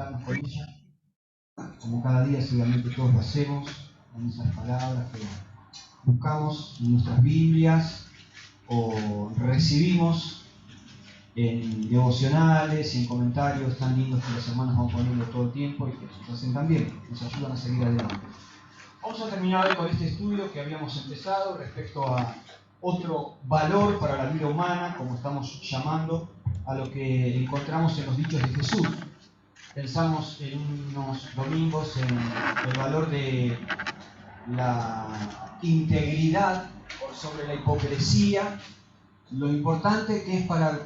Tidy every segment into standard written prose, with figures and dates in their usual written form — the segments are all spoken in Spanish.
conectarnos con ella, como cada día seguramente todos lo hacemos, en esas palabras que buscamos en nuestras Biblias o recibimos en devocionales y en comentarios tan lindos que los hermanos van poniendo todo el tiempo y que nos hacen también, nos ayudan a seguir adelante. Vamos a terminar hoy con este estudio que habíamos empezado respecto a otro valor para la vida humana, como estamos llamando a lo que encontramos en los dichos de Jesús. Pensamos en unos domingos en el valor de la integridad por sobre la hipocresía, lo importante que es para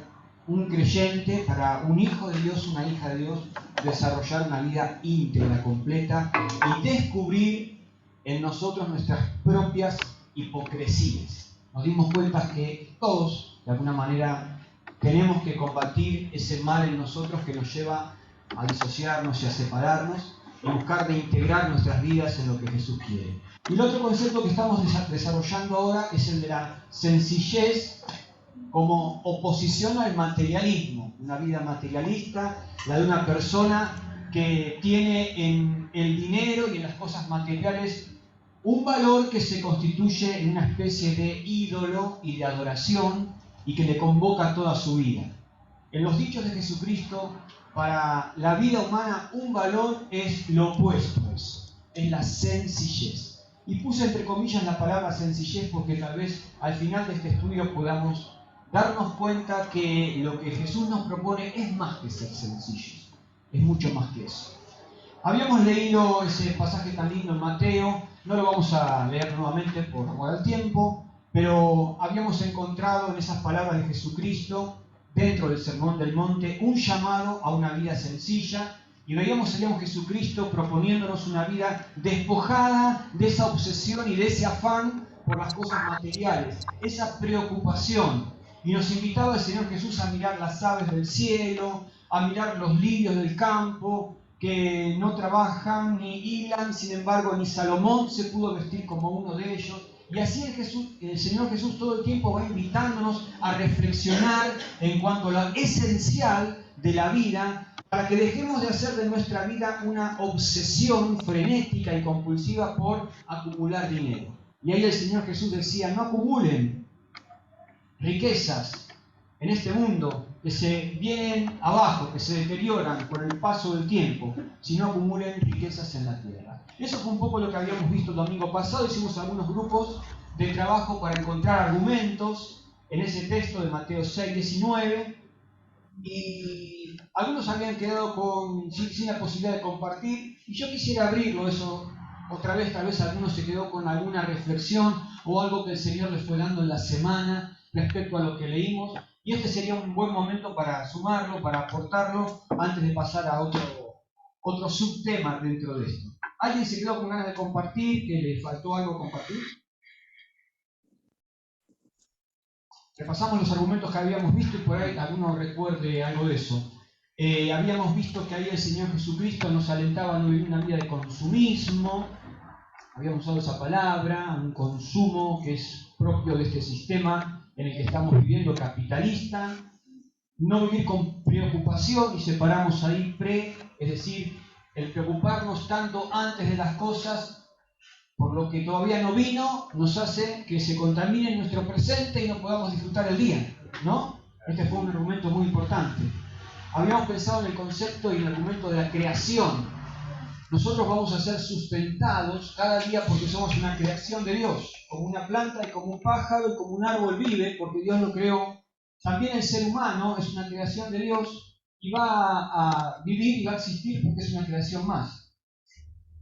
un creyente, para un hijo de Dios, una hija de Dios, desarrollar una vida íntegra, completa y descubrir en nosotros nuestras propias hipocresías. Nos dimos cuenta que todos, de alguna manera, tenemos que combatir ese mal en nosotros que nos lleva a disociarnos y a separarnos y buscar de integrar nuestras vidas en lo que Jesús quiere. Y el otro concepto que estamos desarrollando ahora es el de la sencillez como oposición al materialismo, una vida materialista, la de una persona que tiene en el dinero y en las cosas materiales un valor que se constituye en una especie de ídolo y de adoración y que le convoca toda su vida. En los dichos de Jesucristo, para la vida humana un valor es lo opuesto a eso, es la sencillez. Y puse entre comillas la palabra sencillez porque tal vez al final de este estudio podamos darnos cuenta que lo que Jesús nos propone es más que ser sencillos, es mucho más que eso. Habíamos leído ese pasaje tan lindo en Mateo, no lo vamos a leer nuevamente por amor al tiempo, pero habíamos encontrado en esas palabras de Jesucristo, dentro del Sermón del Monte, un llamado a una vida sencilla, y veíamos a Jesucristo proponiéndonos una vida despojada de esa obsesión y de ese afán por las cosas materiales, esa preocupación. Y nos invitaba el Señor Jesús a mirar las aves del cielo, a mirar los lirios del campo, que no trabajan ni hilan, sin embargo ni Salomón se pudo vestir como uno de ellos. Y así el Señor Jesús todo el tiempo va invitándonos a reflexionar en cuanto a lo esencial de la vida, para que dejemos de hacer de nuestra vida una obsesión frenética y compulsiva por acumular dinero. Y ahí el Señor Jesús decía, no acumulen riquezas en este mundo que se vienen abajo, que se deterioran con el paso del tiempo, sino acumulen riquezas en la tierra. Eso fue un poco lo que habíamos visto el domingo pasado. Hicimos algunos grupos de trabajo para encontrar argumentos en ese texto de Mateo 6:19, y algunos habían quedado sin la posibilidad de compartir, y yo quisiera abrirlo eso otra vez. Tal vez alguno se quedó con alguna reflexión o algo que el Señor les fue dando en la semana respecto a lo que leímos, y este sería un buen momento para sumarlo, para aportarlo, antes de pasar a otro subtema dentro de esto. ¿Alguien se quedó con ganas de compartir, que le faltó algo compartir? Repasamos los argumentos que habíamos visto y por ahí alguno recuerde algo de eso. Habíamos visto que ahí el Señor Jesucristo nos alentaba a no vivir una vida de consumismo. Habíamos usado esa palabra, un consumo que es propio de este sistema en el que estamos viviendo, capitalista. No vivir con preocupación, y separamos ahí es decir, el preocuparnos tanto antes de las cosas por lo que todavía no vino, nos hace que se contamine nuestro presente y no podamos disfrutar el día, ¿no? Este fue un argumento muy importante. Habíamos pensado en el concepto y el argumento de la creación. Nosotros vamos a ser sustentados cada día porque somos una creación de Dios, como una planta y como un pájaro y como un árbol vive porque Dios lo creó. También el ser humano es una creación de Dios y va a vivir y va a existir porque es una creación más.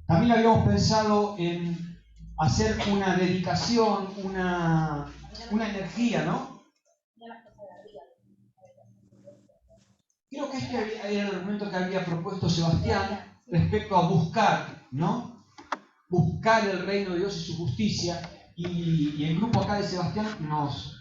También habíamos pensado en hacer una dedicación, una energía, ¿no? Creo que este era el argumento que había propuesto Sebastián respecto a buscar, ¿no? Buscar el reino de Dios y su justicia. Y el grupo acá de Sebastián nos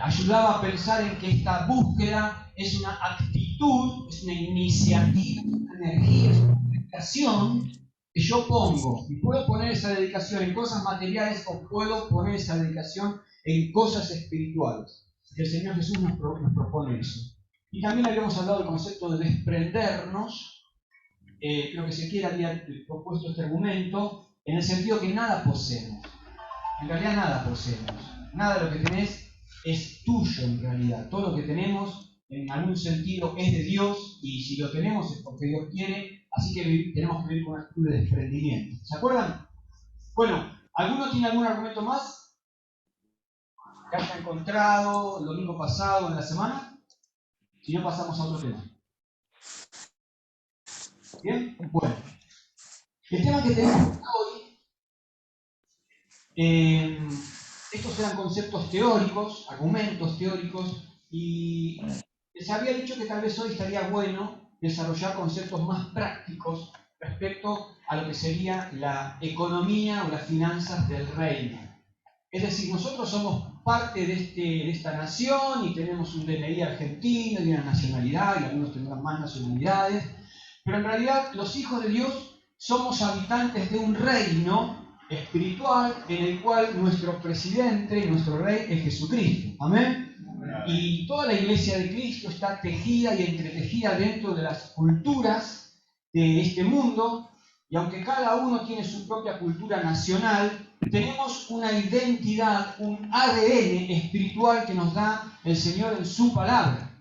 ayudaba a pensar en que esta búsqueda es una actitud, es una iniciativa, es una energía, es una dedicación que yo pongo. Y puedo poner esa dedicación en cosas materiales o puedo poner esa dedicación en cosas espirituales. El Señor Jesús nos propone eso. Y también habíamos hablado del concepto de desprendernos creo que Ezequiel había propuesto este argumento en el sentido que nada poseemos. En realidad nada poseemos. Nada de lo que tenés es tuyo en realidad. Todo lo que tenemos en algún sentido es de Dios, y si lo tenemos es porque Dios quiere, así que tenemos que vivir con una actitud de desprendimiento. ¿Se acuerdan? Bueno, ¿alguno tiene algún argumento más que haya encontrado el domingo pasado en la semana? Si no, pasamos a otro tema. ¿Bien? Bueno. El tema que tenemos hoy, estos eran conceptos teóricos, argumentos teóricos, y les había dicho que tal vez hoy estaría bueno desarrollar conceptos más prácticos respecto a lo que sería la economía o las finanzas del reino. Es decir, nosotros somos parte de esta nación y tenemos un DNI argentino y una nacionalidad, y algunos tendrán más nacionalidades, pero en realidad los hijos de Dios somos habitantes de un reino espiritual en el cual nuestro presidente y nuestro rey es Jesucristo. ¿Amén? Y toda la iglesia de Cristo está tejida y entretejida dentro de las culturas de este mundo, y aunque cada uno tiene su propia cultura nacional, tenemos una identidad, un ADN espiritual que nos da el Señor en su palabra.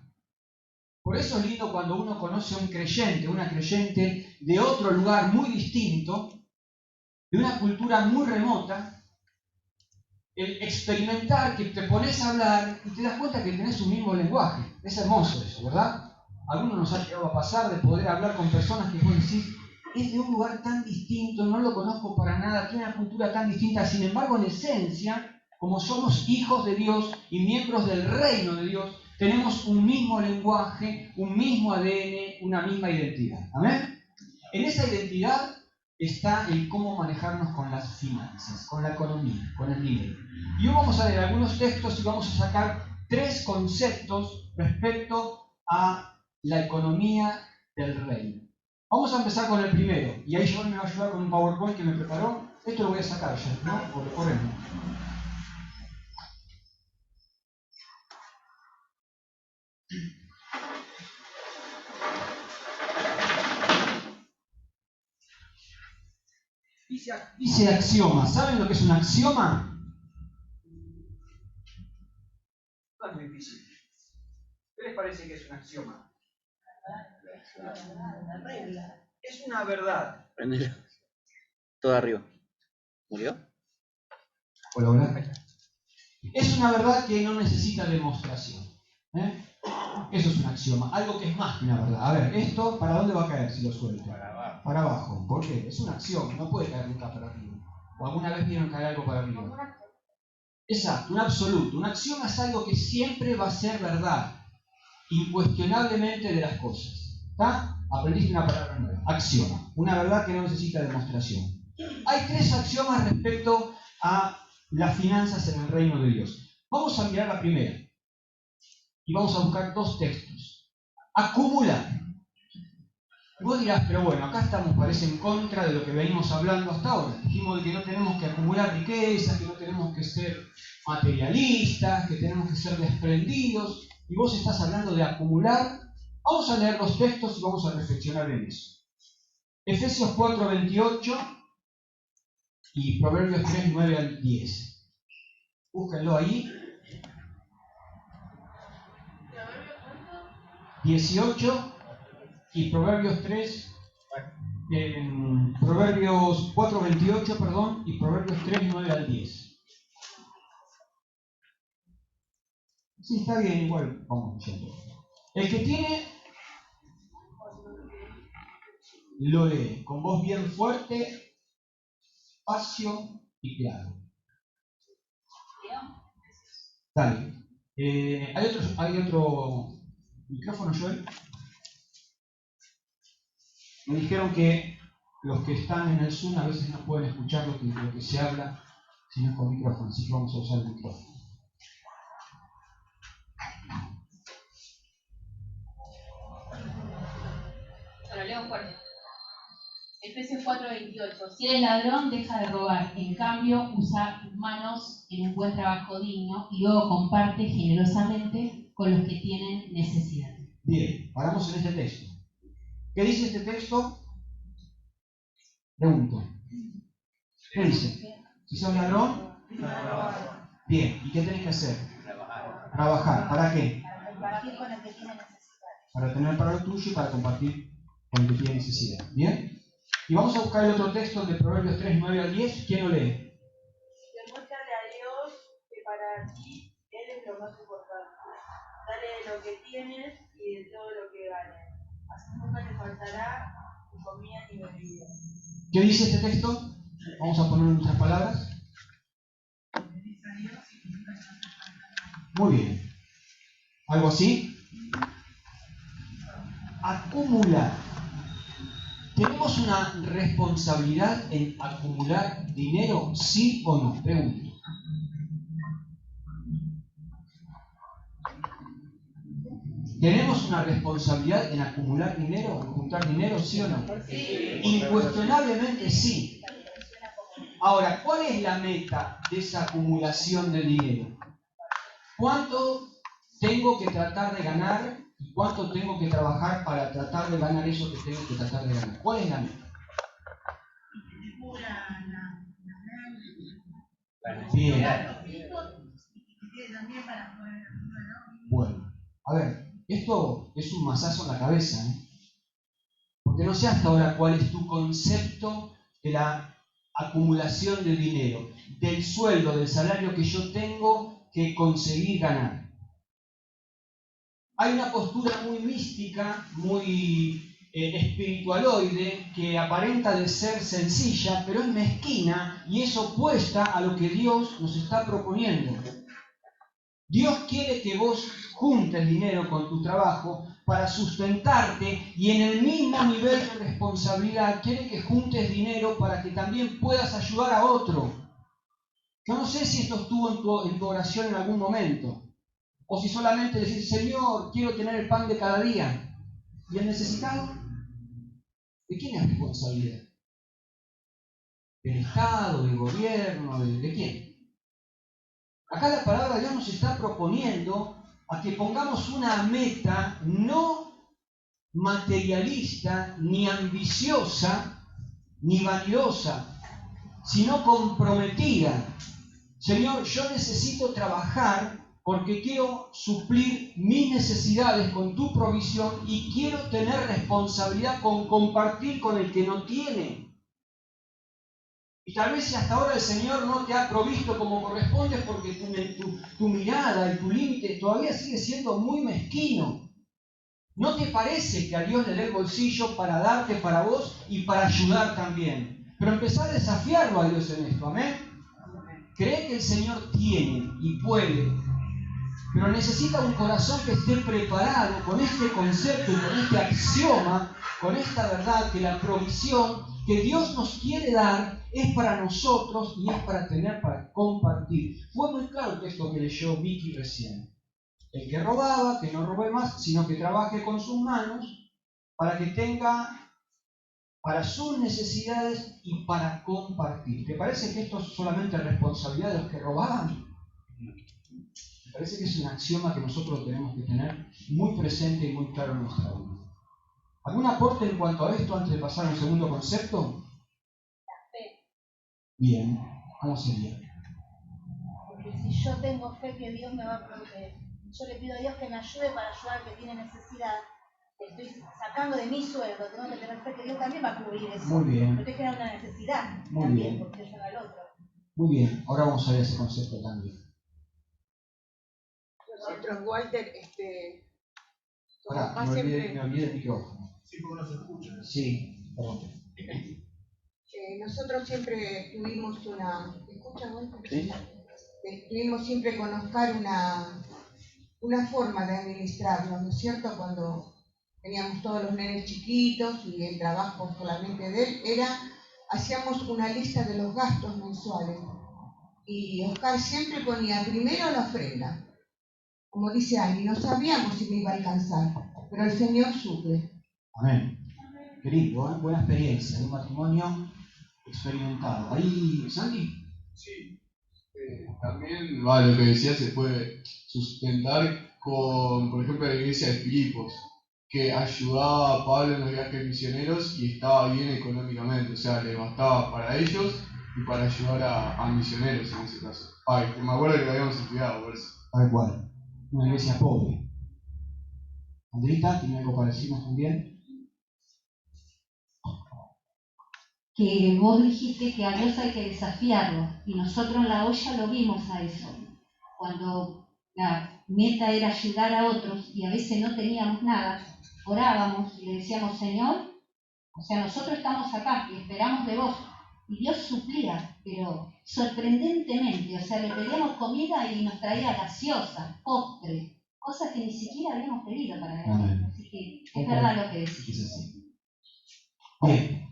Por eso es lindo cuando uno conoce a un creyente, una creyente de otro lugar muy distinto, de una cultura muy remota, el experimentar que te pones a hablar y te das cuenta que tenés un mismo lenguaje. Es hermoso eso, ¿verdad? A algunos nos ha llegado a pasar de poder hablar con personas que vos decís, es de un lugar tan distinto, no lo conozco para nada, tiene una cultura tan distinta, sin embargo, en esencia, como somos hijos de Dios y miembros del reino de Dios, tenemos un mismo lenguaje, un mismo ADN, una misma identidad. ¿Amén? En esa identidad está el cómo manejarnos con las finanzas, con la economía, con el dinero. Y hoy vamos a leer algunos textos y vamos a sacar 3 conceptos respecto a la economía del reino. Vamos a empezar con el primero, y ahí Joel me va a ayudar con un PowerPoint que me preparó. Esto lo voy a sacar ya, ¿no? Por él. Dice axioma. ¿Saben lo que es un axioma? No es muy difícil. ¿Qué les parece que es un axioma? Es una verdad. Todo arriba. ¿Murió? Hola. Es una verdad que no necesita demostración. Eso es un axioma. Algo que es más que una verdad. A ver, ¿esto para dónde va a caer si lo suelto? Para abajo. ¿Por qué? Es un axioma. No puede caer nunca para arriba. ¿O alguna vez vieron caer algo para arriba? Exacto, un absoluto. Un axioma es algo que siempre va a ser verdad, incuestionablemente de las cosas. ¿Está? Aprendiste una palabra nueva. Axioma. Una verdad que no necesita demostración. Hay 3 axiomas respecto a las finanzas en el reino de Dios. Vamos a mirar la primera. Y vamos a buscar 2 textos. Acumular. Y vos dirás, pero bueno, acá estamos, parece, en contra de lo que venimos hablando hasta ahora. Dijimos que no tenemos que acumular riquezas, que no tenemos que ser materialistas, que tenemos que ser desprendidos. Y vos estás hablando de acumular. Vamos a leer los textos y vamos a reflexionar en eso. Efesios 4:28 y Proverbios 3:9 al 10. Búsquenlo ahí. 18 y Proverbios 3, Proverbios 4:28, perdón, y Proverbios 3:9 al 10. Sí, está bien, igual vamos leyendo. El que tiene, lo lee con voz bien fuerte, espacio y claro. Dale. ¿Hay otro micrófono, Joel? Me dijeron que los que están en el Zoom a veces no pueden escuchar lo que se habla si no es con micrófono, así que vamos a usar el micrófono. Bueno, leo fuerte. Efesios 4:28. Si eres ladrón, deja de robar. En cambio, usa tus manos en un buen trabajo digno y luego comparte generosamente con los que tienen necesidad. Bien, paramos en este texto. ¿Qué dice este texto? Pregunto. ¿Qué dice? Si sos ladrón, bien. ¿Y qué tenés que hacer? Trabajar. ¿Para qué? Para compartir con el que tiene necesidad. Para tener para lo tuyo y para compartir con el que tiene necesidad. ¿Bien? Y vamos a buscar el otro texto de Proverbios 3, 9 al 10. ¿Quién lo lee? Demuéstrale a Dios que para ti Él es lo más importante. Dale de lo que tienes y de todo lo que ganes. Así nunca te faltará ni comida ni bebida. ¿Qué dice este texto? Vamos a poner en nuestras palabras. Muy bien. ¿Algo así? Acumular. ¿Tenemos una responsabilidad en acumular dinero? ¿Sí o no? Pregunto. ¿Tenemos una responsabilidad en acumular dinero, en juntar dinero? ¿Sí o no? Sí. Incuestionablemente sí. Ahora, ¿cuál es la meta de esa acumulación de dinero? ¿Cuánto tengo que tratar de ganar y cuánto tengo que trabajar para tratar de ganar eso que tengo que tratar de ganar? ¿Cuál es la meta? Bien. Bueno, a ver, esto es un mazazo en la cabeza, ¿eh? Porque no sé hasta ahora cuál es tu concepto de la acumulación de dinero, del sueldo, del salario que yo tengo que conseguir ganar. Hay una postura muy mística, muy espiritualoide, que aparenta de ser sencilla, pero es mezquina y es opuesta a lo que Dios nos está proponiendo. Dios quiere que vos juntes dinero con tu trabajo para sustentarte y en el mismo nivel de responsabilidad quiere que juntes dinero para que también puedas ayudar a otro. Yo no sé si esto estuvo en tu oración en algún momento. O si solamente decís, Señor, quiero tener el pan de cada día. ¿Y el necesitado? ¿De quién es responsabilidad? ¿Del Estado, del gobierno, de quién? Acá la palabra de Dios nos está proponiendo a que pongamos una meta no materialista, ni ambiciosa, ni vanidosa, sino comprometida. Señor, yo necesito trabajar porque quiero suplir mis necesidades con tu provisión y quiero tener responsabilidad con compartir con el que no tiene. Y tal vez si hasta ahora el Señor no te ha provisto como corresponde porque tu mirada y tu límite todavía sigue siendo muy mezquino. ¿No te parece que a Dios le dé el bolsillo para darte para vos y para ayudar también? Pero empezar a desafiarlo a Dios en esto, ¿amén? Cree que el Señor tiene y puede, pero necesita un corazón que esté preparado con este concepto y con este axioma, con esta verdad que la provisión que Dios nos quiere dar es para nosotros y es para tener, para compartir. Fue muy claro el texto que leyó Vicky recién. El que robaba, que no robe más, sino que trabaje con sus manos para que tenga para sus necesidades y para compartir. ¿Te parece que esto es solamente responsabilidad de los que robaban? Me parece que es un axioma que nosotros tenemos que tener muy presente y muy claro en nuestra vida. ¿Algún aporte en cuanto a esto antes de pasar al segundo concepto? La fe. Bien, ¿cómo sería? Porque si yo tengo fe que Dios me va a proveer, yo le pido a Dios que me ayude para ayudar al que tiene necesidad, estoy sacando de mi sueldo, tengo que tener fe que Dios también va a cubrir eso. Muy bien. Pero estoy generando una necesidad Muy también, bien. porque yo ayudo al otro. Muy bien, ahora vamos a ver ese concepto también. Nosotros, Walter, Ahora, me olvidé el micrófono. Sí, porque no se escucha. Sí, perdón. Nosotros siempre tuvimos una... ¿Me escuchas, Walter? ¿Sí? Tuvimos siempre con Oscar una forma de administrarnos, ¿no es cierto? Cuando teníamos todos los nenes chiquitos y el trabajo solamente de él, hacíamos una lista de los gastos mensuales. Y Oscar siempre ponía primero la ofrenda. Como dice Ani, no sabíamos si me iba a alcanzar, pero el Señor suple. Amén. Querido, ¿eh? Buena experiencia, un matrimonio experimentado. ¿Ahí, Sandy? Sí. También, lo que decía se puede sustentar con, por ejemplo, la iglesia de Filipos. que ayudaba a Pablo en los viajes misioneros y estaba bien económicamente, o sea, le bastaba para ellos y para ayudar a misioneros en ese caso. Ay, me acuerdo que lo habíamos estudiado por eso. Tal cual. Una iglesia pobre. Andrita, ¿tiene algo para decirnos también? Que vos dijiste que a Dios hay que desafiarlo, y nosotros en la olla lo vimos a eso. Cuando la meta era ayudar a otros y a veces no teníamos nada, orábamos y le decíamos, Señor, o sea, nosotros estamos acá y esperamos de vos. Y Dios suplía, pero sorprendentemente, o sea, le pedíamos comida y nos traía gaseosa, postre, cosas que ni siquiera habíamos pedido para él. Así que es verdad lo que decís. Es así. Bien.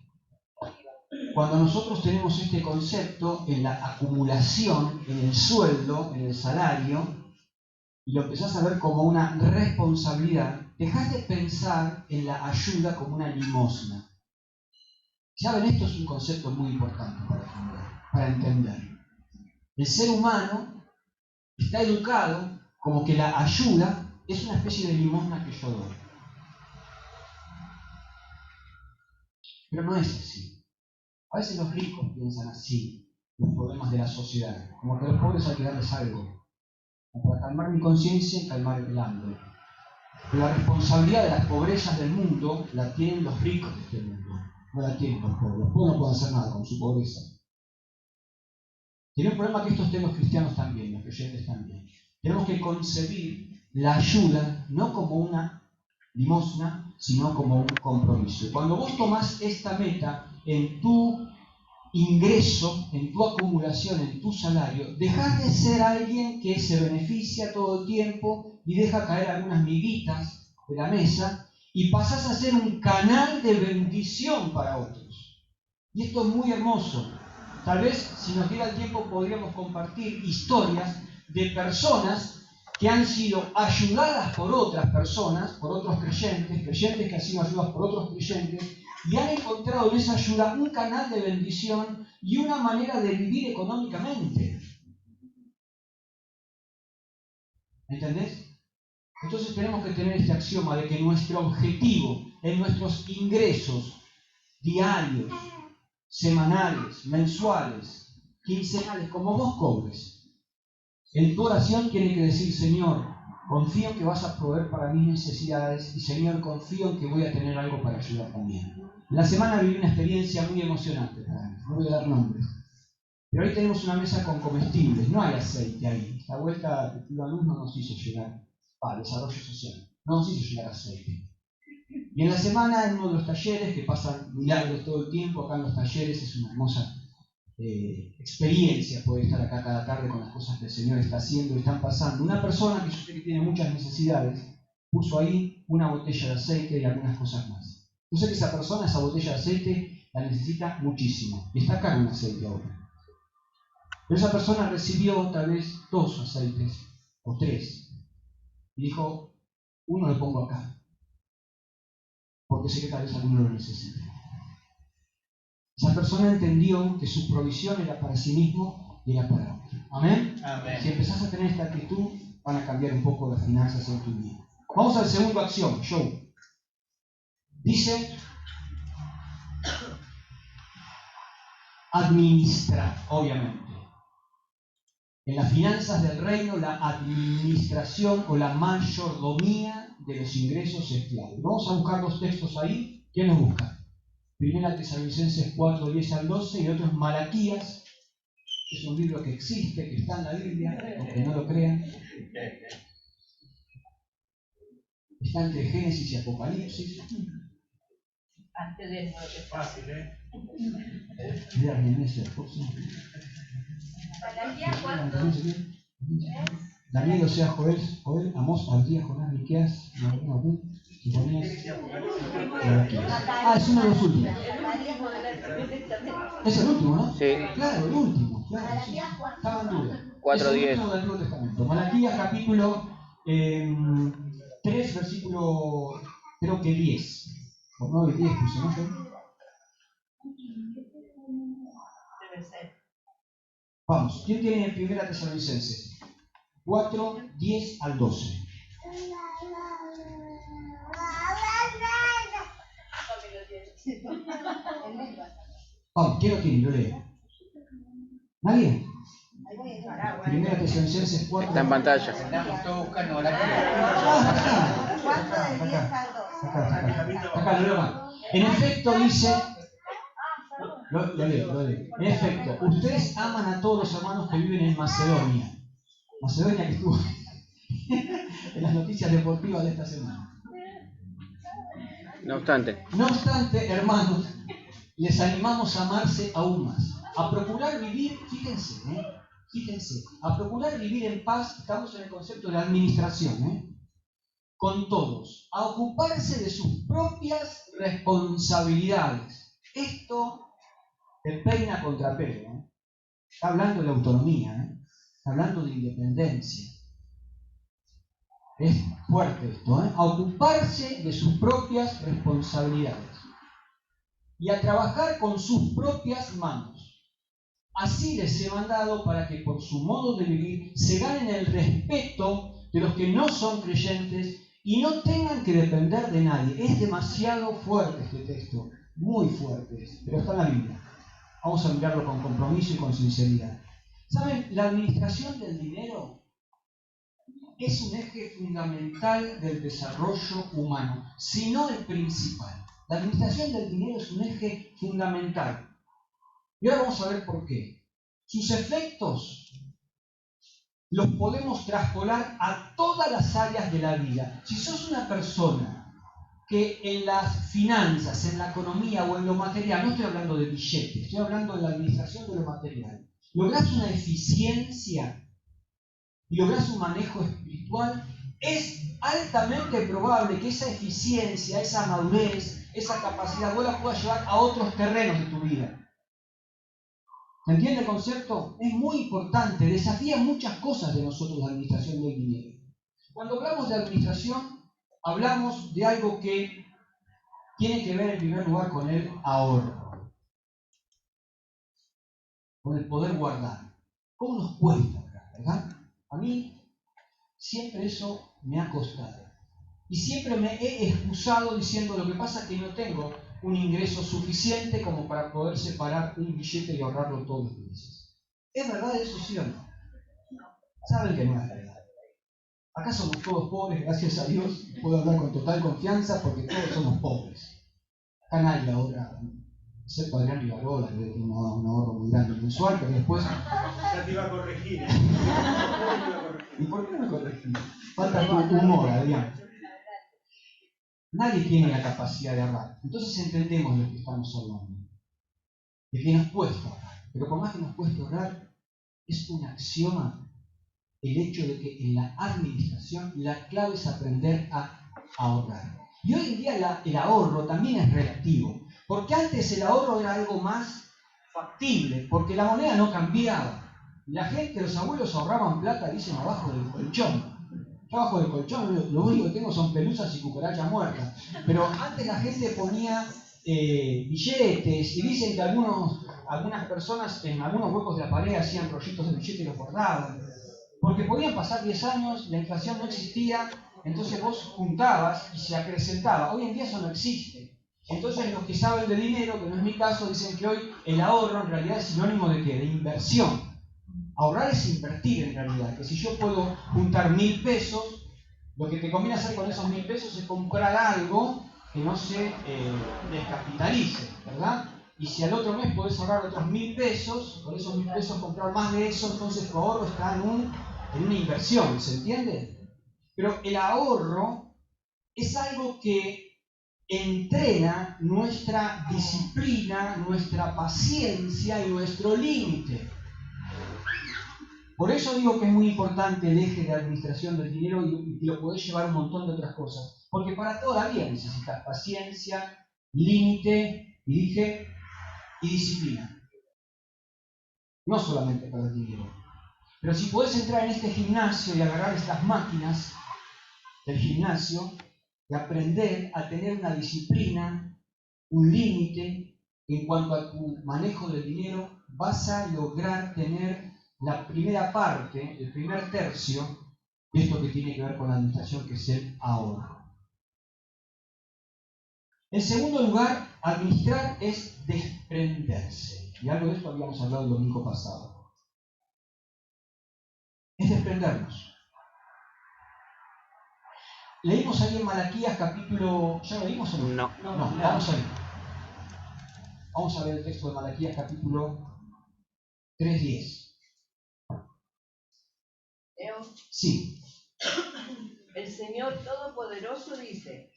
Cuando nosotros tenemos este concepto en la acumulación, en el sueldo, en el salario, y lo empezás a ver como una responsabilidad, dejás de pensar en la ayuda como una limosna. ¿Saben? Esto es un concepto muy importante para entender. El ser humano está educado como que la ayuda es una especie de limosna que yo doy. Pero no es así. A veces los ricos piensan así, los problemas de la sociedad, como que a los pobres hay que darles algo, como para calmar mi conciencia y calmar el hambre. Pero la responsabilidad de las pobrezas del mundo la tienen los ricos de este mundo, no la tienen los pobres. Los pobres no pueden hacer nada con su pobreza. Tiene un problema que estos tienen los cristianos también, los creyentes también. Tenemos que concebir la ayuda no como una limosna, sino como un compromiso. Y cuando vos tomás esta meta en tu ingreso, en tu acumulación, en tu salario, dejás de ser alguien que se beneficia todo el tiempo y deja caer algunas miguitas de la mesa y pasás a ser un canal de bendición para otros. Y esto es muy hermoso. Tal vez, si nos diera el tiempo, podríamos compartir historias de personas que han sido ayudadas por otras personas, por otros creyentes que han sido ayudados por otros creyentes, y han encontrado en esa ayuda un canal de bendición y una manera de vivir económicamente. ¿Entendés? Entonces tenemos que tener este axioma de que nuestro objetivo en nuestros ingresos diarios, semanales, mensuales, quincenales, como vos cobres, en tu oración tiene que decir, Señor, confío en que vas a proveer para mis necesidades y Señor, confío en que voy a tener algo para ayudar también. La semana viví una experiencia muy emocionante para mí, no voy a dar nombres. Pero hoy tenemos una mesa con comestibles, no hay aceite ahí. Esta vuelta que la luz no nos hizo llegar, desarrollo social, no nos hizo llegar aceite. Y en la semana, en uno de los talleres, que pasan milagros todo el tiempo, acá en los talleres es una hermosa experiencia poder estar acá cada tarde con las cosas que el Señor está haciendo y están pasando. Una persona que yo sé que tiene muchas necesidades, puso ahí una botella de aceite y algunas cosas más. Yo sé que esa persona, esa botella de aceite, la necesita muchísimo. Y está caro un aceite ahora. Pero esa persona recibió tal vez 2 aceites o 3. Y dijo, uno lo pongo acá. Porque sé que tal vez alguno lo necesita. Esa persona entendió que su provisión era para sí mismo y era para otro. ¿Amén? Amén. Si empezás a tener esta actitud, van a cambiar un poco las finanzas en tu vida. Vamos al segundo acción, show. Dice, administrar, obviamente. En las finanzas del reino, la administración o la mayordomía de los ingresos es clave. Vamos a buscar 2 textos ahí. ¿Quién los busca? Primera Tesalonicenses 4, 10 al 12 y otro es Malaquías, que es un libro que existe, que está en la Biblia, aunque no lo crean. Está entre Génesis y Apocalipsis. Antes de eso, es fácil, Mira, bien, ese próximo. Malaquías 4. Daniel, o sea, Joel, Amós, Abdías, Jonás, Miqueas, Sofonías, Malaquías. Es uno de los últimos. Es el último, ¿no? Sí. Claro, el último. Claro, sí. Estaba en duda. 4:10. Es el último del Nuevo Testamento. Malaquías, capítulo 3, versículo, creo que 10. Por 9 y 10 puse, ¿no? Debe ser. Vamos, ¿quién tiene Primera Tesalonicenses? 4, 10 al 12. Vamos, ¿quién lo tiene? Yo leo. ¿Nadie? Ahí voy, Primera Tesalonicenses 4. Está en pantalla. Estamos todos buscando la ¿Cuánto del 10 al 12? Acá lo leo más. En efecto dice, lo leo. En efecto, ustedes aman a todos los hermanos que viven en Macedonia. Macedonia que estuvo en las noticias deportivas de esta semana. No obstante, hermanos, les animamos a amarse aún más, a procurar vivir, fíjense, a procurar vivir en paz. Estamos en el concepto de la administración, con todos, a ocuparse de sus propias responsabilidades. Esto te peina contra pelo, está hablando de autonomía, está hablando de independencia. Es fuerte esto, a ocuparse de sus propias responsabilidades y a trabajar con sus propias manos. Así les he mandado para que por su modo de vivir se ganen el respeto de los que no son creyentes y no tengan que depender de nadie. Es demasiado fuerte este texto, muy fuerte, pero está en la Biblia. Vamos a mirarlo con compromiso y con sinceridad. ¿Saben? La administración del dinero es un eje fundamental del desarrollo humano, si no el principal. La administración del dinero es un eje fundamental. Y ahora vamos a ver por qué. Sus efectos los podemos traspolar a todas las áreas de la vida. Si sos una persona que en las finanzas, en la economía o en lo material, no estoy hablando de billetes, estoy hablando de la administración de lo material, lográs una eficiencia y lográs un manejo espiritual, es altamente probable que esa eficiencia, esa madurez, esa capacidad vos la puedas llevar a otros terrenos de tu vida. ¿Se entiende el concepto? Es muy importante, desafía muchas cosas de nosotros la administración del dinero. Cuando hablamos de administración, hablamos de algo que tiene que ver en primer lugar con el ahorro, con el poder guardar. ¿Cómo nos cuesta ahorrar, verdad? A mí siempre eso me ha costado. Y siempre me he excusado diciendo lo que pasa es que no tengo un ingreso suficiente como para poder separar un billete y ahorrarlo todos los meses. ¿Es verdad eso, sí o no? Saben que no es verdad. Acá somos todos pobres, gracias a Dios. Puedo hablar con total confianza porque todos somos pobres. Acá nadie ahorra, excepto Adrián Rivarola, que tiene un ahorro muy grande mensual, pero después... Ya te iba a corregir. ¿Y por qué no me corregís? Falta tu humor, Adrián. Nadie tiene la capacidad de ahorrar. Entonces entendemos lo que estamos hablando. De que nos cuesta ahorrar. Pero por más que nos cueste ahorrar, es un axioma el hecho de que en la administración la clave es aprender a ahorrar. Y hoy en día el ahorro también es relativo. Porque antes el ahorro era algo más factible, porque la moneda no cambiaba. La gente, los abuelos ahorraban plata, dicen, abajo del colchón. Yo abajo del colchón lo único que tengo son pelusas y cucarachas muertas. Pero antes la gente ponía billetes, y dicen que algunas personas en algunos huecos de la pared hacían rollitos de billetes y los guardaban. Porque podían pasar 10 años, la inflación no existía, entonces vos juntabas y se acrecentaba. Hoy en día eso no existe. Entonces los que saben de dinero, que no es mi caso, dicen que hoy el ahorro en realidad es sinónimo de ¿qué? De inversión. Ahorrar es invertir en realidad, que si yo puedo juntar 1.000 pesos, lo que te conviene hacer con esos 1.000 pesos es comprar algo que no se descapitalice, ¿verdad? Y si al otro mes podés ahorrar otros 1.000 pesos, con esos 1.000 pesos comprar más de eso, entonces tu ahorro está en una inversión, ¿se entiende? Pero el ahorro es algo que entrena nuestra disciplina, nuestra paciencia y nuestro límite. Por eso digo que es muy importante el eje de administración del dinero y que lo podés llevar a un montón de otras cosas. Porque para toda la vida necesitas paciencia, límite, y disciplina. No solamente para el dinero. Pero si podés entrar en este gimnasio y agarrar estas máquinas del gimnasio y aprender a tener una disciplina, un límite en cuanto a tu manejo del dinero, vas a lograr tener la primera parte, el primer tercio de esto que tiene que ver con la administración, que es el ahorro. En segundo lugar, Administrar es desprenderse. Y algo de esto habíamos hablado el domingo pasado. Es desprendernos. Leímos ahí en Malaquías capítulo... ¿Ya lo leímos o no? No. No, vamos a ver. Vamos a ver el texto de Malaquías capítulo 3:10. ¿Leo? Sí. El Señor Todopoderoso dice: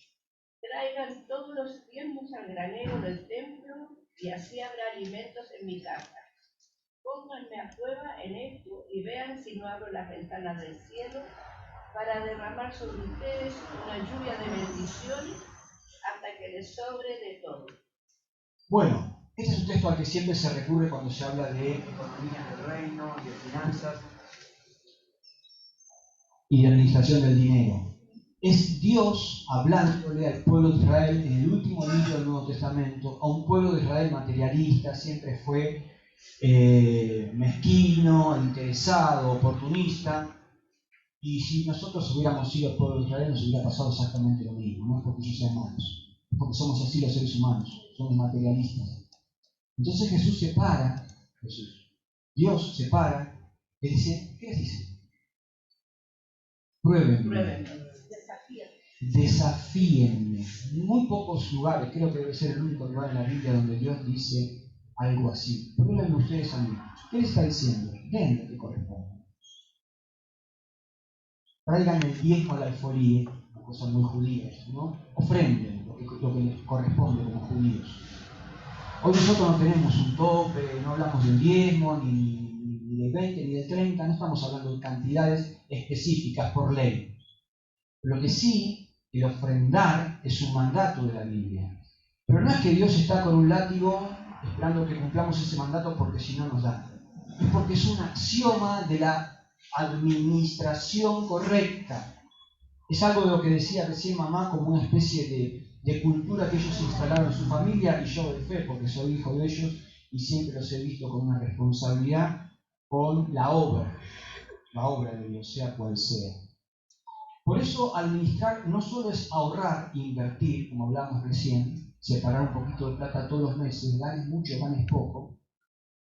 traigan todos los diezmos al granero del templo y así habrá alimentos en mi casa. Pónganme a prueba en esto y vean si no abro las ventanas del cielo para derramar sobre ustedes una lluvia de bendiciones hasta que les sobre de todo. Bueno, este es un texto al que siempre se recurre cuando se habla de economía del reino y de finanzas y de administración del dinero. Es Dios hablándole al pueblo de Israel en el último libro del Nuevo Testamento, a un pueblo de Israel materialista, siempre fue mezquino, interesado, oportunista. Y si nosotros hubiéramos sido el pueblo de Israel, nos hubiera pasado exactamente lo mismo. No es porque ellos sean malos, es porque somos así los seres humanos, somos materialistas. Entonces Jesús se para, Dios se para y dice, ¿qué les dice? Pruébenme. Desafíenme. Muy pocos lugares, creo que debe ser el único lugar en la Biblia donde Dios dice algo así. Pruébenme ustedes a mí. ¿Qué les está diciendo? Den lo que corresponde. Traigan el diezmo al alfolí, una cosa muy judía, ¿no? Ofrenden lo que les corresponde como judíos. Hoy nosotros no tenemos un tope, no hablamos del diezmo, ni del 20, ni del 30, no estamos hablando de cantidades específicas por ley. Lo que sí, el ofrendar es un mandato de la Biblia. Pero no es que Dios está con un látigo esperando que cumplamos ese mandato porque si no nos da. Es porque es un axioma de la administración correcta. Es algo de lo que decía recién mamá como una especie de cultura que ellos instalaron en su familia, y yo de fe porque soy hijo de ellos y siempre los he visto con una responsabilidad con la obra de Dios, sea cual sea. Por eso administrar no solo es ahorrar e invertir, como hablábamos recién, separar un poquito de plata todos los meses, ganes mucho, ganes poco,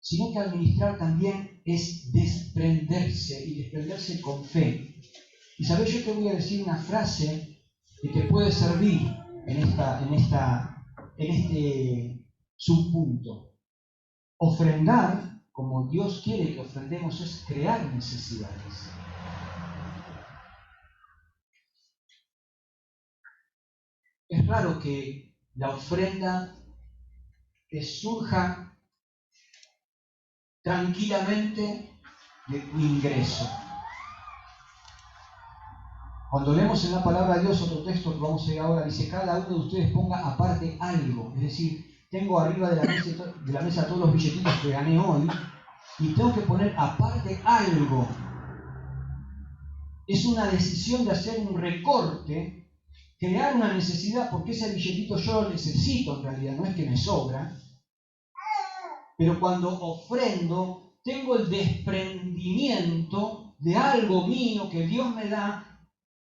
sino que administrar también es desprenderse, y desprenderse con fe. Y sabes, yo te voy a decir una frase que te puede servir en este subpunto. Ofrendar, como Dios quiere que ofrendemos, es crear necesidades. Es raro que la ofrenda te surja tranquilamente de tu ingreso. Cuando leemos en la palabra de Dios otro texto que vamos a ver ahora, dice: cada uno de ustedes ponga aparte algo. Es decir, tengo arriba de la mesa todos los billetitos que gané hoy y tengo que poner aparte algo. Es una decisión de hacer un recorte, crear una necesidad, porque ese billetito yo lo necesito en realidad, no es que me sobra. Pero cuando ofrendo, tengo el desprendimiento de algo mío que Dios me da,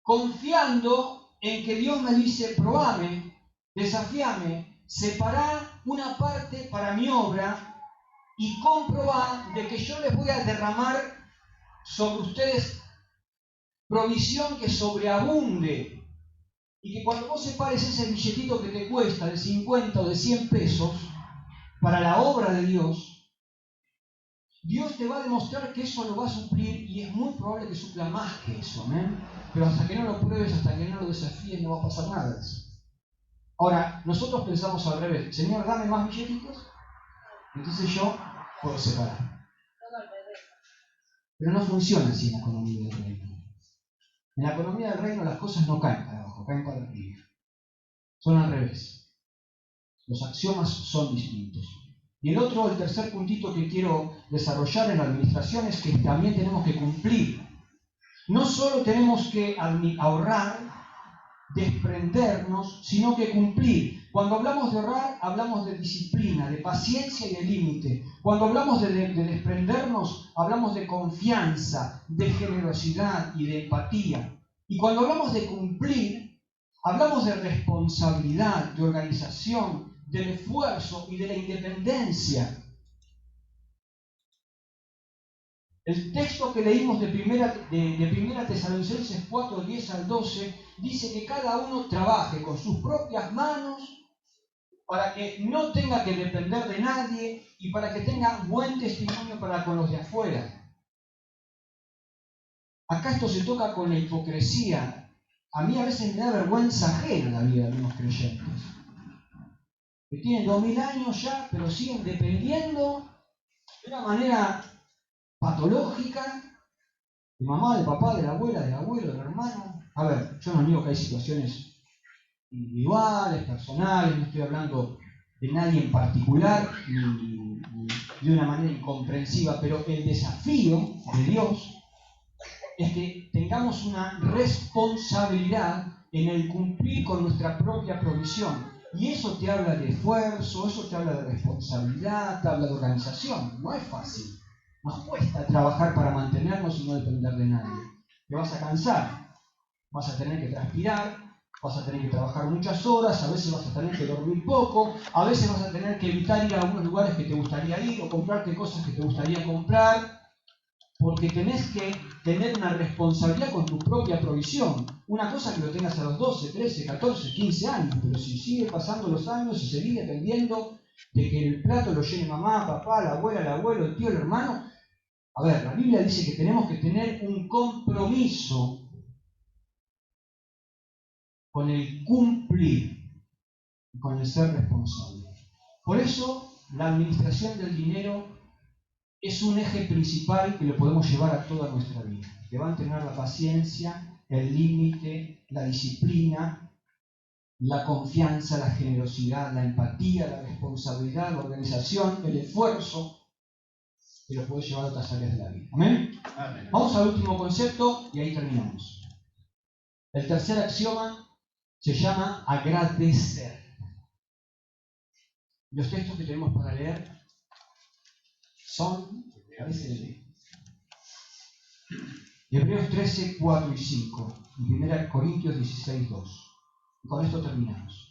confiando en que Dios me dice: probame, desafíame, separá una parte para mi obra y comprobá de que yo les voy a derramar sobre ustedes provisión que sobreabunde. Y que cuando vos separes ese billetito que te cuesta de 50 o de 100 pesos para la obra de Dios, Dios te va a demostrar que eso lo va a suplir, y es muy probable que supla más que eso, ¿amén? Pero hasta que no lo pruebes, hasta que no lo desafíes, no va a pasar nada de eso. Ahora, nosotros pensamos al revés: Señor, dame más billetitos, entonces yo puedo separar. Pero no funciona así en la economía del reino. En la economía del reino las cosas no caen para abajo, caen para arriba. Son al revés. Los axiomas son distintos. Y el tercer puntito que quiero desarrollar en la administración es que también tenemos que cumplir. No solo tenemos que ahorrar, desprendernos, sino que cumplir. Cuando hablamos de ahorrar, hablamos de disciplina, de paciencia y de límite. Cuando hablamos de desprendernos, hablamos de confianza, de generosidad y de empatía. Y cuando hablamos de cumplir, hablamos de responsabilidad, de organización, del esfuerzo y de la independencia. El texto que leímos de primera Tesalonicenses 4, 10 al 12, dice que cada uno trabaje con sus propias manos para que no tenga que depender de nadie y para que tenga buen testimonio para con los de afuera. Acá esto se toca con la hipocresía. A mí a veces me da vergüenza ajena la vida de algunos creyentes, que tienen 2000 años ya, pero siguen dependiendo de una manera patológica de mamá, de papá, de la abuela, del abuelo, del hermano. A ver, yo no niego que hay situaciones individuales, personales, no estoy hablando de nadie en particular, ni de una manera incomprensiva, pero el desafío de Dios es que tengamos una responsabilidad en el cumplir con nuestra propia provisión. Y eso te habla de esfuerzo, eso te habla de responsabilidad, te habla de organización. No es fácil. Nos cuesta trabajar para mantenernos y no depender de nadie. Te vas a cansar, vas a tener que transpirar, vas a tener que trabajar muchas horas, a veces vas a tener que dormir poco, a veces vas a tener que evitar ir a algunos lugares que te gustaría ir o comprarte cosas que te gustaría comprar, porque tenés que tener una responsabilidad con tu propia provisión. Una cosa que lo tengas a los 12, 13, 14, 15 años, pero si sigue pasando los años y seguís dependiendo de que el plato lo llene mamá, papá, la abuela, el abuelo, el tío, el hermano. A ver, la Biblia dice que tenemos que tener un compromiso con el cumplir y con el ser responsable. Por eso, la administración del dinero es un eje principal que lo podemos llevar a toda nuestra vida. Que va a tener la paciencia, el límite, la disciplina, la confianza, la generosidad, la empatía, la responsabilidad, la organización, el esfuerzo, que lo puede llevar a otras áreas de la vida. ¿Amén? Amén. Vamos al último concepto y ahí terminamos. El tercer axioma se llama agradecer. Los textos que tenemos para leer son Hebreos 13, 4 y 5 y 1 Corintios 16, 2. Y con esto terminamos.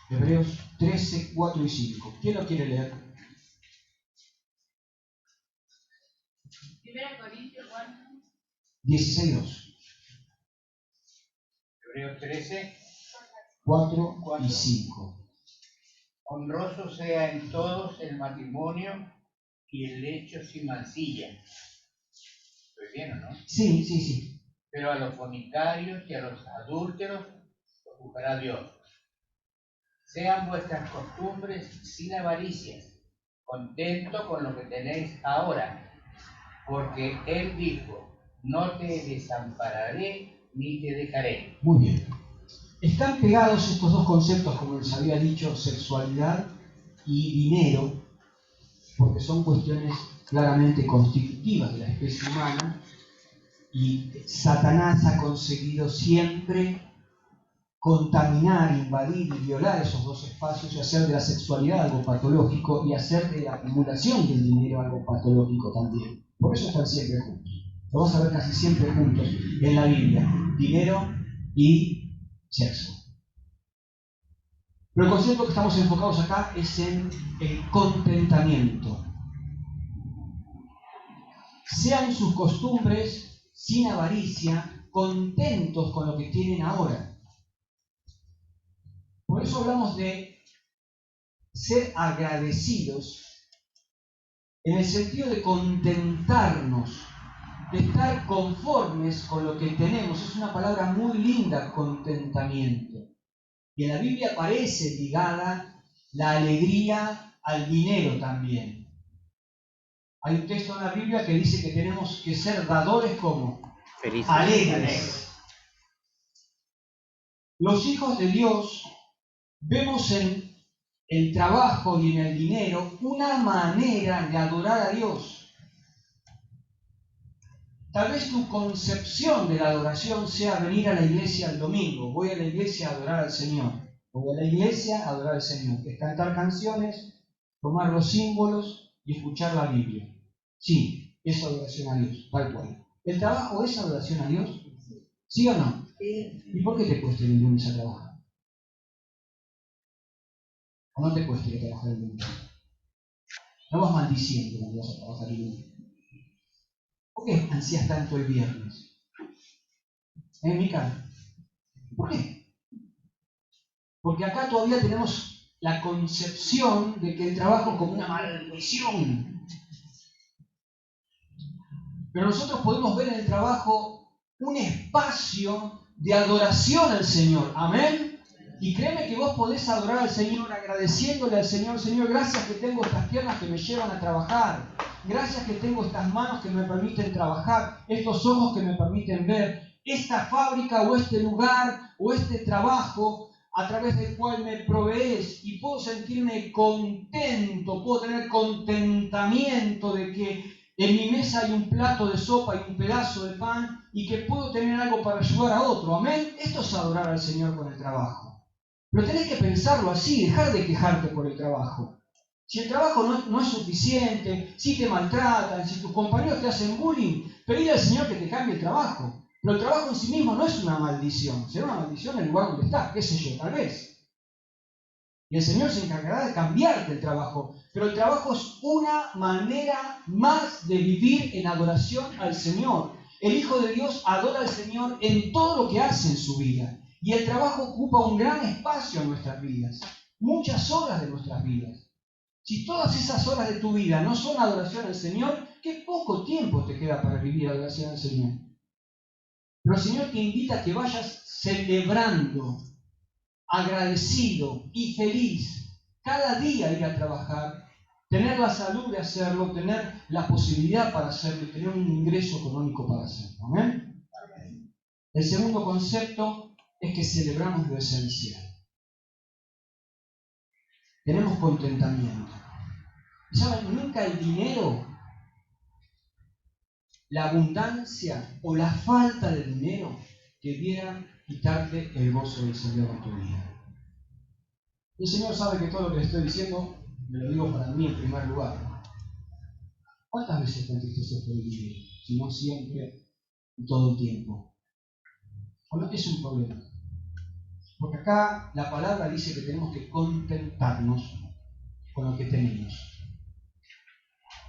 Hebreos 13, 4 y 5. ¿Quién lo quiere leer? 1 Corintios 4. 16, 2. Hebreos 13, 4 y 5. Honroso sea en todos el matrimonio y el lecho sin mancilla. ¿Estoy bien o no? Sí, sí, sí. Pero a los fornicarios y a los adúlteros los juzgará Dios. Sean vuestras costumbres sin avaricias, contento con lo que tenéis ahora, porque Él dijo, no te desampararé ni te dejaré. Muy bien. Están pegados estos dos conceptos, como les había dicho, sexualidad y dinero, porque son cuestiones claramente constitutivas de la especie humana, y Satanás ha conseguido siempre contaminar, invadir y violar esos dos espacios y hacer de la sexualidad algo patológico y hacer de la acumulación del dinero algo patológico también. Por eso están siempre juntos. Lo vas a ver casi siempre juntos en la Biblia, dinero y sexo. Pero el concepto que estamos enfocados acá es en el contentamiento. Sean sus costumbres sin avaricia, contentos con lo que tienen ahora. Por eso hablamos de ser agradecidos en el sentido de contentarnos, de estar conformes con lo que tenemos. Es una palabra muy linda, contentamiento. Y en la Biblia aparece ligada la alegría al dinero también. Hay un texto en la Biblia que dice que tenemos que ser dadores como Felices. Alegres. Los hijos de Dios vemos en el trabajo y en el dinero una manera de adorar a Dios. Tal vez tu concepción de la adoración sea venir a la iglesia el domingo. Voy a la iglesia a adorar al Señor. Voy a la iglesia a adorar al Señor. Es cantar canciones, tomar los símbolos y escuchar la Biblia. Sí, es adoración a Dios, tal cual. ¿El trabajo es adoración a Dios? ¿Sí o no? ¿Y por qué te cuesta ir el lunes a trabajar? ¿O no te cuesta ir a trabajar el lunes? No vas maldiciendo cuando vas a trabajar el lunes. ¿Por qué ansías tanto el viernes? Mica, ¿por qué? Porque acá todavía tenemos la concepción de que el trabajo es como una maldición. Pero nosotros podemos ver en el trabajo un espacio de adoración al Señor. Amén. Y créeme que vos podés adorar al Señor agradeciéndole al Señor: Señor, gracias que tengo estas piernas que me llevan a trabajar. Gracias que tengo estas manos que me permiten trabajar, estos ojos que me permiten ver, esta fábrica o este lugar o este trabajo a través del cual me provees, y puedo sentirme contento, puedo tener contentamiento de que en mi mesa hay un plato de sopa y un pedazo de pan y que puedo tener algo para ayudar a otro. Amén. Esto es adorar al Señor con el trabajo. Pero tenés que pensarlo así, dejar de quejarte por el trabajo. Si el trabajo no es suficiente, si te maltratan, si tus compañeros te hacen bullying, pedirle al Señor que te cambie el trabajo. Pero el trabajo en sí mismo no es una maldición. Será una maldición en el lugar donde estás, qué sé yo, tal vez. Y el Señor se encargará de cambiarte el trabajo. Pero el trabajo es una manera más de vivir en adoración al Señor. El Hijo de Dios adora al Señor en todo lo que hace en su vida. Y el trabajo ocupa un gran espacio en nuestras vidas. Muchas horas de nuestras vidas. Si todas esas horas de tu vida no son adoración al Señor, qué poco tiempo te queda para vivir adoración al Señor. Pero el Señor te invita a que vayas celebrando, agradecido y feliz cada día ir a trabajar, tener la salud de hacerlo, tener la posibilidad para hacerlo y tener un ingreso económico para hacerlo. ¿Amén? El segundo concepto es que celebramos lo esencial. Tenemos contentamiento. ¿Saben? Nunca el dinero, la abundancia o la falta de dinero debiera quitarte el gozo del Señor en tu vida. El Señor sabe que todo lo que le estoy diciendo me lo digo para mí en primer lugar. ¿Cuántas veces te entristeces por el dinero? Si no siempre y todo el tiempo. ¿O no es un problema? Porque acá la palabra dice que tenemos que contentarnos con lo que tenemos.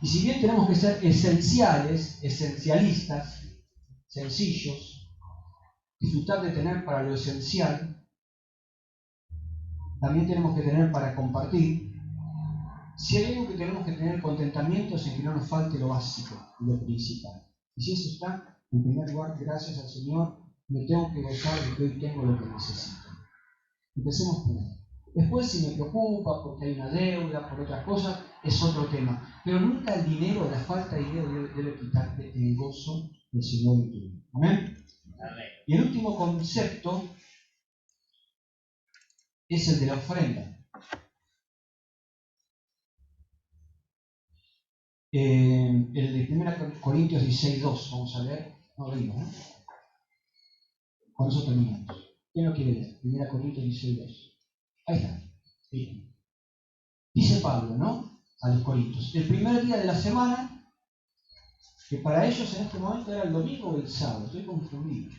Y si bien tenemos que ser esenciales, esencialistas, sencillos, disfrutar de tener para lo esencial, también tenemos que tener para compartir. Si hay algo que tenemos que tener contentamiento es en que no nos falte lo básico y lo principal. Y si eso está, en primer lugar, gracias al Señor, me tengo que gozar de que hoy tengo lo que necesito. Empecemos por ahí. Después, si me preocupa porque hay una deuda, por otras cosas, es otro tema. Pero nunca el dinero, la falta de dinero debe quitarte el gozo del Señor en tu vida. ¿Amén? Amén. Y el último concepto es el de la ofrenda. El de 1 Corintios 16:2, vamos a leer. No lo leímos, ¿no? Con eso terminamos. ¿Quién lo quiere leer? 1 Corintios 16:2. Ahí está. Sí. Dice Pablo, ¿no? A los Corintios. El primer día de la semana, que para ellos en este momento era el domingo o el sábado. Estoy confundido.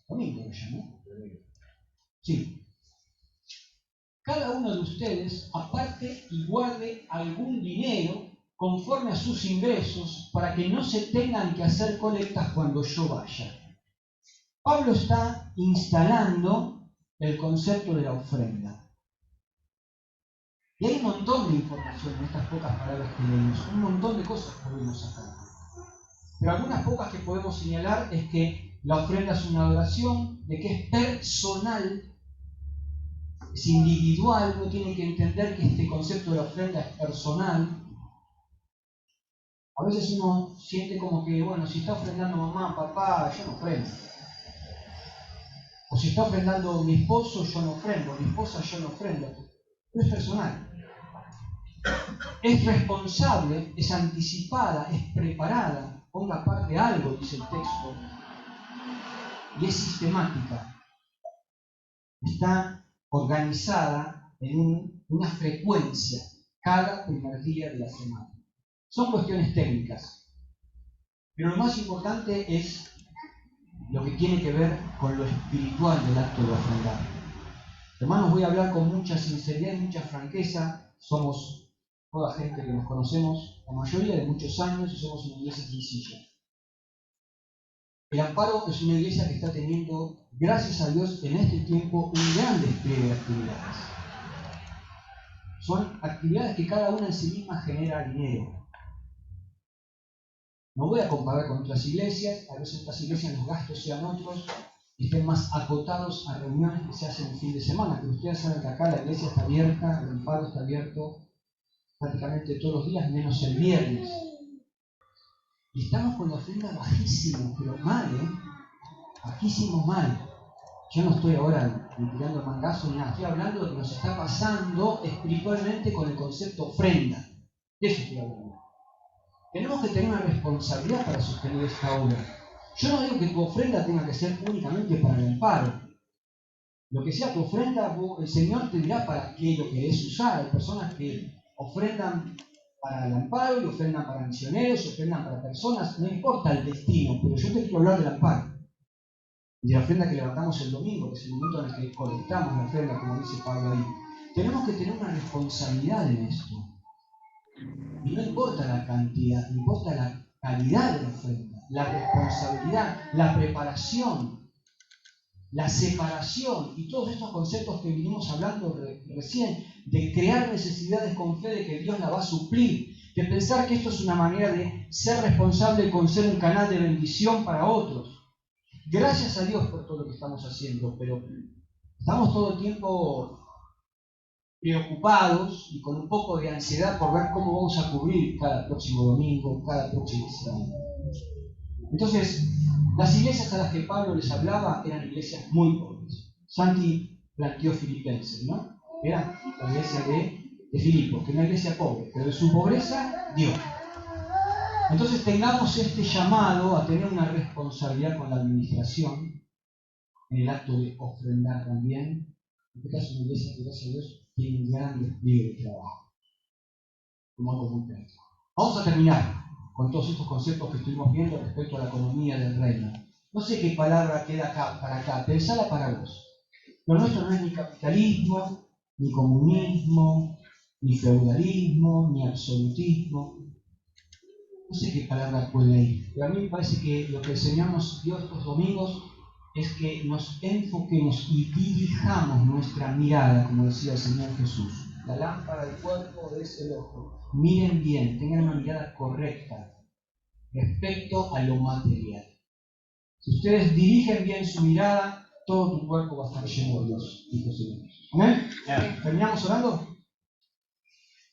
Domingo ya, ¿no? Sí. Cada uno de ustedes aparte y guarde algún dinero conforme a sus ingresos para que no se tengan que hacer colectas cuando yo vaya. Pablo está instalando el concepto de la ofrenda. Y hay un montón de información en estas pocas palabras que leímos, un montón de cosas que podemos sacar. Pero algunas pocas que podemos señalar es que la ofrenda es una adoración, de que es personal, es individual, uno tiene que entender que este concepto de la ofrenda es personal. A veces uno siente como que, bueno, si está ofrendando mamá, papá, yo no ofrendo. O si está ofrendando mi esposo, yo no ofrendo, mi esposa, yo no ofrendo. No es personal. Es responsable, es anticipada, es preparada. Ponga aparte algo, dice el texto. Y es sistemática. Está organizada en una frecuencia cada primer día de la semana. Son cuestiones técnicas. Pero lo más importante es lo que tiene que ver con lo espiritual del acto de ofrendar. Hermanos, voy a hablar con mucha sinceridad y mucha franqueza. Somos toda gente que nos conocemos, la mayoría de muchos años, y somos una iglesia sencilla. El Amparo es una iglesia que está teniendo, gracias a Dios, en este tiempo un gran despliegue de actividades. Son actividades que cada una en sí misma genera dinero. No voy a comparar con otras iglesias, a veces en otras iglesias los gastos sean otros y estén más acotados a reuniones que se hacen el fin de semana, pero ustedes saben que acá la iglesia está abierta, el Amparo está abierto prácticamente todos los días, menos el viernes. Y estamos con la ofrenda bajísimo, pero mal, bajísimo mal. Yo no estoy ahora ni tirando mangazo ni nada, estoy hablando de lo que nos está pasando espiritualmente con el concepto ofrenda. De eso estoy hablando. Tenemos que tener una responsabilidad para sostener esta obra. Yo no digo que tu ofrenda tenga que ser únicamente para el Amparo. Lo que sea tu ofrenda, el Señor te dirá para qué lo querés usar. Hay personas que ofrendan para el Amparo y ofrendan para misioneros, ofrendan para personas, no importa el destino, pero yo te quiero hablar del Amparo. Y de la ofrenda que levantamos el domingo, que es el momento en el que colectamos la ofrenda, como dice Pablo ahí. Tenemos que tener una responsabilidad en esto. Y no importa la cantidad, importa la calidad de la ofrenda, la responsabilidad, la preparación, la separación y todos estos conceptos que vinimos hablando recién, de crear necesidades con fe de que Dios la va a suplir, de pensar que esto es una manera de ser responsable con ser un canal de bendición para otros. Gracias a Dios por todo lo que estamos haciendo, pero estamos todo el tiempo preocupados y con un poco de ansiedad por ver cómo vamos a cubrir cada próximo domingo, cada próxima semana. Entonces, las iglesias a las que Pablo les hablaba eran iglesias muy pobres. Santi planteó Filipenses, ¿no? Era la iglesia de Filipos, que es una iglesia pobre, pero de su pobreza, Dios. Entonces tengamos este llamado a tener una responsabilidad con la administración, en el acto de ofrendar también. En este caso, una iglesia que, gracias a Dios, tiene un gran despliegue de trabajo, como algo muy práctico. Vamos a terminar con todos estos conceptos que estuvimos viendo respecto a la economía del reino. No sé qué palabra queda acá para acá, pensala para vos. Lo nuestro no es ni capitalismo, ni comunismo, ni feudalismo, ni absolutismo. No sé qué palabra puede ir, pero a mí me parece que lo que el Señor nos dio estos domingos es que nos enfoquemos y dirijamos nuestra mirada, como decía el Señor Jesús. La lámpara del cuerpo es el ojo. Miren bien, tengan una mirada correcta respecto a lo material. Si ustedes dirigen bien su mirada, todo tu cuerpo va a estar lleno de Dios, dijo el Señor Jesús. ¿Amén? ¿Terminamos orando?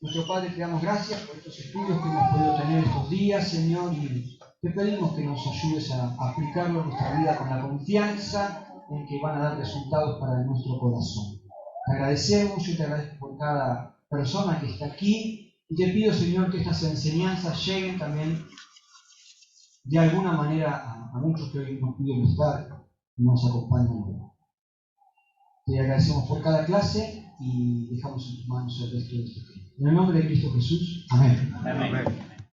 Nuestro Padre, te damos gracias por estos estudios que hemos podido tener estos días, Señor, y te pedimos que nos ayudes a aplicarlo en nuestra vida con la confianza en que van a dar resultados para nuestro corazón. Te agradecemos, yo te agradezco por cada persona que está aquí y te pido, Señor, que estas enseñanzas lleguen también de alguna manera a muchos que hoy no pudieron estar y nos acompañan. Te agradecemos por cada clase y dejamos en tus manos el resto de este tiempo. En el nombre de Cristo Jesús. Amén. Amén.